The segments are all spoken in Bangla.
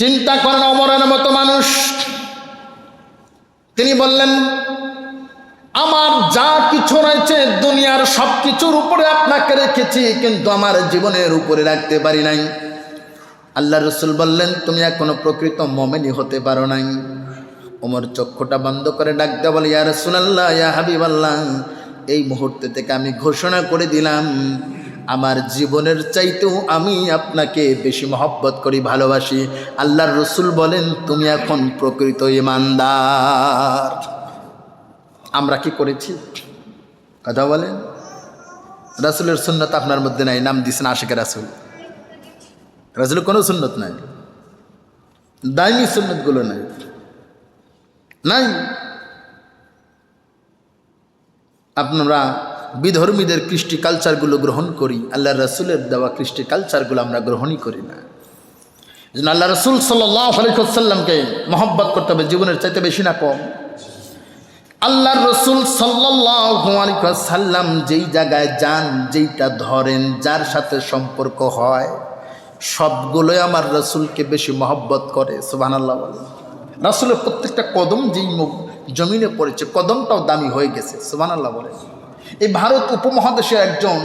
চিন্তা করেন ওমরের মতো মানুষ, তিনি বললেন আমার যা কিছু রয়েছে দুনিয়ার সব কিছুর উপরে আপনাকে রেখেছি, কিন্তু আমার জীবনের উপরে রাখতে পারি নাই। আল্লাহ রসুল বললেন তুমি এখনো প্রকৃত মুমিন হতে পারো নাই। ওমর চক্ষুটা বন্ধ করে ডাক দেয়া বলে ইয়া রাসূলুল্লাহ, ইয়া হাবিবাল্লাহ, এই মুহূর্তে থেকে আমি ঘোষণা করে দিলাম আমার জীবনের চাইতেও আমি আপনাকে বেশি মহব্বত করি, ভালোবাসি। আল্লাহর রসুল বলেন তুমি এখন প্রকৃত ঈমানদার। আমরা কি করেছি? কথা বলেন। রাসূলের সুন্নাত আপনার মধ্যে নাই, নাম দিয়েছেন আশিকের রাসূল। রাসূলের কোনো সুন্নত নাই, দাইমি সুন্নতগুলো নাই নাই। আপনারা বিধর্মীদের কৃষ্টি কালচারগুলো গ্রহণ করি, আল্লাহ রসুলের দেওয়া কৃষ্টি কালচারগুলো আমরা গ্রহণই করি না। যেন আল্লাহ রসুল সাল্লাল্লাহু আলাইহি ওয়াসাল্লামকে মহব্বত করতে হবে জীবনের চাইতে বেশি না কম। আল্লাহ রসুল সাল্লাল্লাহু আলাইহি ওয়াসাল্লাম যেই জায়গায় যান, যেইটা ধরেন, যার সাথে সম্পর্ক হয়, সবগুলোই আমার রসুলকে বেশি মহব্বত করে। সুবহানাল্লাহ বলেন। রাসূলের প্রত্যেকটা কদম যেই জমিনে পড়েছে, কদমটাও দামি হয়ে গেছে। সুবহানাল্লাহ বলেন। এই ভারত উপমহাদেশের একজন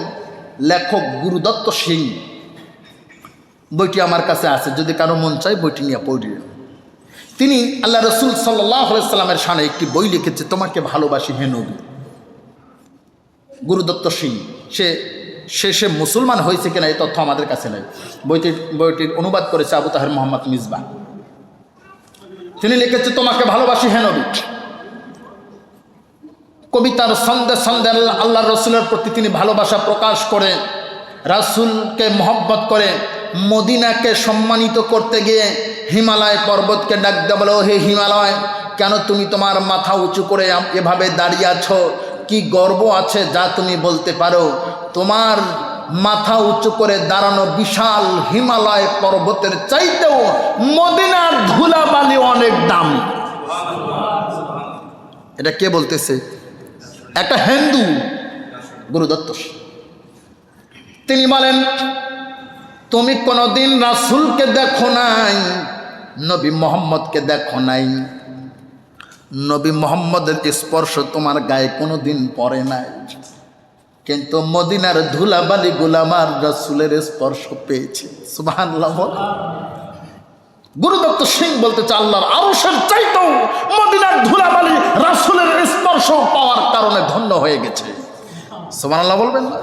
লেখক গুরুদত্ত সিং, বইটি আমার কাছে আছে, যদি কারো মন চায় বইটি নিয়ে পড়িয়ে। তিনি আল্লাহ রসুল সাল্লাল্লাহু আলাইহি সাল্লামের শানে একটি বই লিখেছে, তোমাকে ভালোবাসি হে নবী। গুরুদত্ত সিং সে মুসলমান হয়েছে কিনা এই তথ্য আমাদের কাছে নেই। বইটির অনুবাদ করেছে আবু তাহের মোহাম্মদ মিসবাহ। তিনি লিখেছে তোমাকে ভালোবাসি হে নবী। কবিতার ছন্দে ছন্দে আল্লাহ রসুলের প্রতি তিনি ভালোবাসা প্রকাশ করে, রাসূলকে মহব্বত করে, মদিনাকে সম্মানিত করতে গিয়ে হিমালয় পর্বতকে ডাক দেয়া বলো, হে হিমালয়, কেন তুমি তোমার মাথা উঁচু করে এভাবে দাঁড়িয়ে আছো? কি গর্ব আছে যা তুমি বলতে পারো? তোমার মাথা উঁচু করে দাঁড়ানো বিশাল হিমালয় পর্বতের চাইতেও মদিনার ধুলাবালি অনেক দাম। এটা কে বলতেছে? একটা হিন্দু, গুরুদত্ত। তিনি বলেন তুমি কোনোদিন রাসূলকে দেখো নাই, নবী মোহাম্মদকে দেখো নাই, নবী মোহাম্মদের স্পর্শ তোমার গায়ে কোনোদিন পড়ে নাই, কিন্তু মদিনার ধুলাবালি গুলামার রাসূলের স্পর্শ পেয়েছে। সুবহানাল্লাহ। গুরুদত্ত সিং বলতে চায় আল্লাহর আরশের চাইতেও মদিনার ধুলাবালি রাসূলের স্পর্শ পাওয়ার কারণে ধন্য হয়ে গেছে। সুবহানাল্লাহ বলবেন না?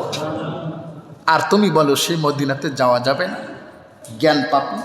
আর তুমি বলো সেই মদিনাতে যাওয়া যাবে না? জ্ঞান পাপী।